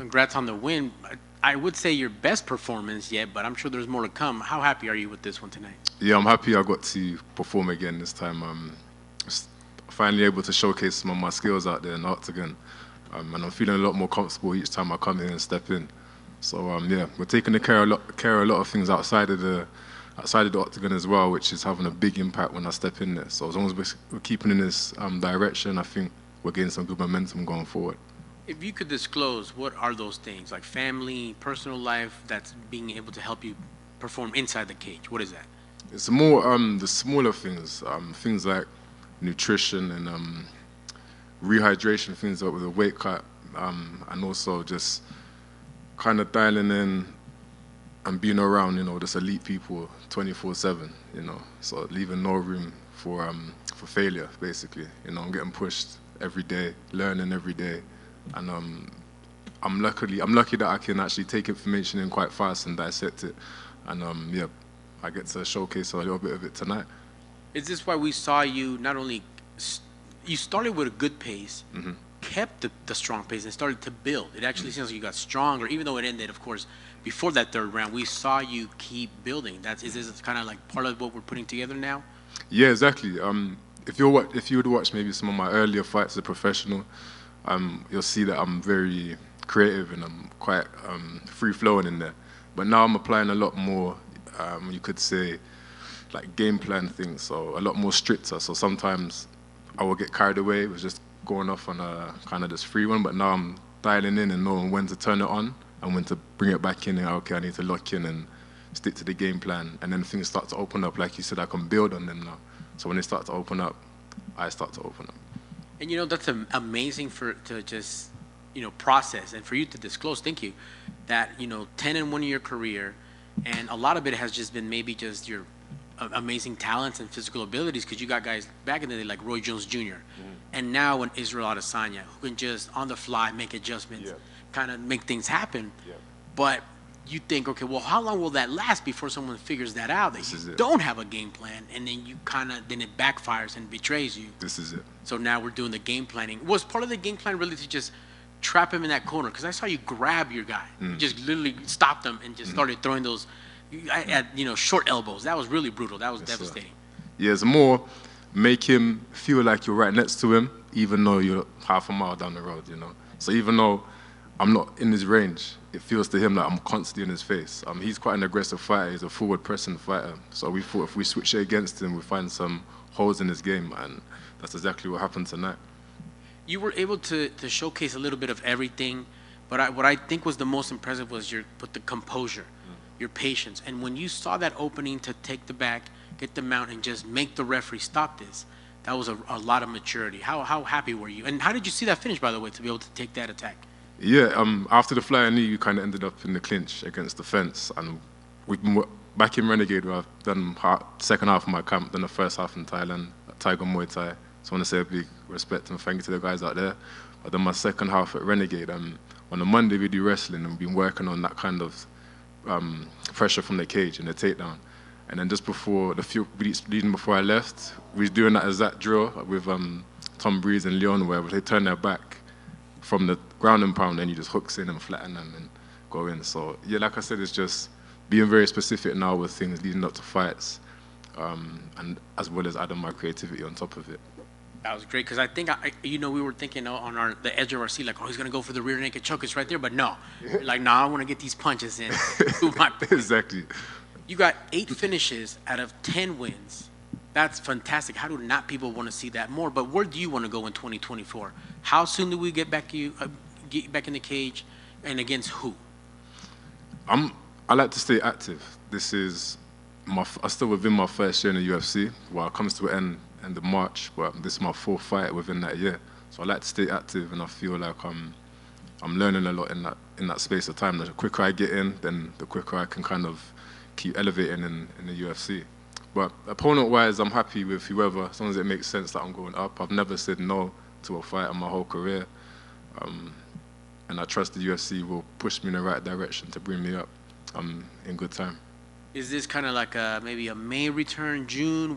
Congrats on the win. I would say your best performance yet, but I'm sure there's more to come. How happy are you with this one tonight? Yeah, I'm happy I got to perform again this time. Finally able to showcase some of my skills out there in the octagon, and I'm feeling a lot more comfortable each time I come here and step in. So yeah, we're taking care of a lot of things outside of the octagon as well, which is having a big impact when I step in there. So as long as we're keeping in this direction, I think we're getting some good momentum going forward. If you could disclose, what are those things like family, personal life that's being able to help you perform inside the cage? What is that? It's more the smaller things, things like nutrition and rehydration, things like with a weight cut, and also just kind of dialing in and being around, just elite people 24/7, So leaving no room for failure, basically. I'm getting pushed every day, learning every day, and I'm lucky that I can actually take information in quite fast and dissect it, and yeah, I get to showcase a little bit of it tonight. Is this why we saw you not only you started with a good pace, kept the strong pace, and started to build? It actually seems like you got stronger, even though it ended, of course, before that third round. We saw you keep building. Is this kind of like part of what we're putting together now? Yeah, exactly. If you would watch maybe some of my earlier fights as a professional, you'll see that I'm very creative and I'm quite free flowing in there. But now I'm applying a lot more, you could say, like game plan things, so a lot more stricter. So sometimes I will get carried away with just going off on a kind of this free one, but now I'm dialing in and knowing when to turn it on and when to bring it back in and, okay, I need to lock in and stick to the game plan. And then things start to open up. Like you said, I can build on them now. So when they start to open up, I start to open up. And that's amazing to just, process and for you to disclose, thank you, that, 10 in 1 year career, and a lot of it has just been maybe just your amazing talents and physical abilities, because you got guys back in the day like Roy Jones Jr. And now an Israel Adesanya who can just on the fly make adjustments, kind of make things happen. But you think, okay, well, how long will that last before someone figures that out, that you don't have a game plan, and then then it backfires and betrays you? This is it. So now we're doing the game planning. Was part of the game plan really to just trap him in that corner? Because I saw you grab your guy, you just literally stopped him and just started throwing those at short elbows. That was really brutal. That was devastating. Yeah, it's more make him feel like you're right next to him, even though you're half a mile down the road. So even though I'm not in his range, it feels to him like I'm constantly in his face. He's quite an aggressive fighter. He's a forward-pressing fighter. So we thought if we switch it against him, we find some holes in his game, and that's exactly what happened tonight. You were able to showcase a little bit of everything, but what I think was the most impressive was the composure, your patience. And when you saw that opening to take the back, get the mount, and just make the referee stop this, that was a lot of maturity. How happy were you? And how did you see that finish, by the way, to be able to take that attack? Yeah, after the flying knee, we kind of ended up in the clinch against the fence, and we've been back in Renegade, where I've done second half of my camp, then the first half in Thailand at Tiger Muay Thai. So I want to say a big respect and thank you to the guys out there. But then my second half at Renegade, on a Monday we do wrestling, and we've been working on that kind of pressure from the cage and the takedown. And then just before the few weeks leading before I left, we was doing that exact drill with Tom Breeze and Leon, where they turn their back from the ground and pound, and he just hooks in and flatten them and go in. So yeah, like I said, it's just being very specific now with things leading up to fights, and as well as adding my creativity on top of it. That was great, because I think we were thinking on the edge of our seat, like, oh, he's gonna go for the rear naked choke. It's right there, but no, like, no, I want to get these punches in. Exactly. You got 8 finishes out of 10 wins. That's fantastic. How do not people want to see that more? But where do you want to go in 2024? How soon do we get back in the cage, and against who? I like to stay active. This is I'm still within my first year in the UFC. Well, it comes to an end of March, but this is my 4th fight within that year. So I like to stay active, and I feel like I'm learning a lot in that space of time. The quicker I get in, then the quicker I can kind of keep elevating in the UFC. But opponent-wise, I'm happy with whoever, as long as it makes sense that I'm going up. I've never said no to a fight in my whole career, and I trust the UFC will push me in the right direction to bring me up in good time. Is this kind of like maybe a May return, June?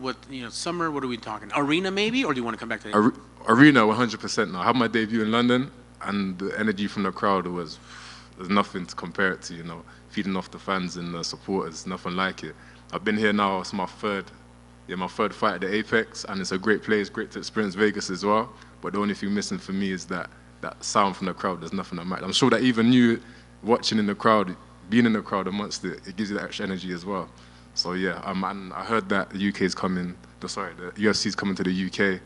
Summer? What are we talking? Arena maybe, or do you want to come back to Arena 100% now. I had my debut in London, and the energy from the crowd was there's nothing to compare it to, you know, feeding off the fans and the supporters, nothing like it. I've been here now, it's my third fight at the Apex, and it's a great place, great to experience Vegas as well. But the only thing missing for me is that sound from the crowd. There's nothing that matters. I'm sure that even you watching in the crowd, being in the crowd amongst it, it gives you that extra energy as well. So yeah, and I heard that the UFC's coming to the UK,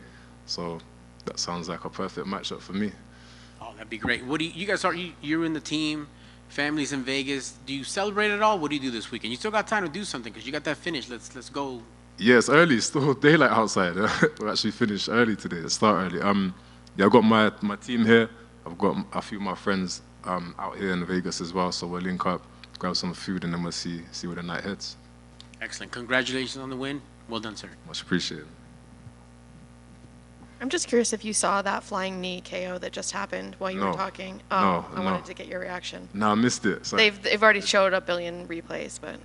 so that sounds like a perfect matchup for me. Oh, that'd be great. What do you guys are? You're in the team, families in Vegas. Do you celebrate at all? What do you do this weekend? You still got time to do something because you got that finish. Let's go. Yeah, it's early. It's still daylight outside. We actually finished early today. Start early. Yeah, I've got my team here. I've got a few of my friends out here in Vegas as well. So we'll link up, grab some food, and then we'll see where the night heads. Excellent. Congratulations on the win. Well done, sir. Much appreciated. I'm just curious if you saw that flying knee KO that just happened while you were talking. Oh, I wanted to get your reaction. No, I missed it. Sorry. They've already showed a billion replays, but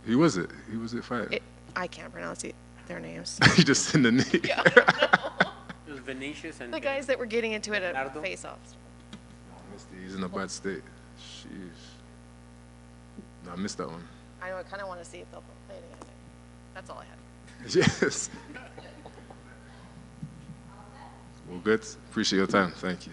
who was it? Who was it fighting? I can't pronounce their names. You just in the knee. Yeah, I It was Vinicius and the guys that were getting into it at Nardo? face-offs. I missed it. He's in a bad state. Sheesh. No, I missed that one. I know. I kind of want to see if they'll play it again. That's all I had. Yes. Well, good. Appreciate your time. Thank you.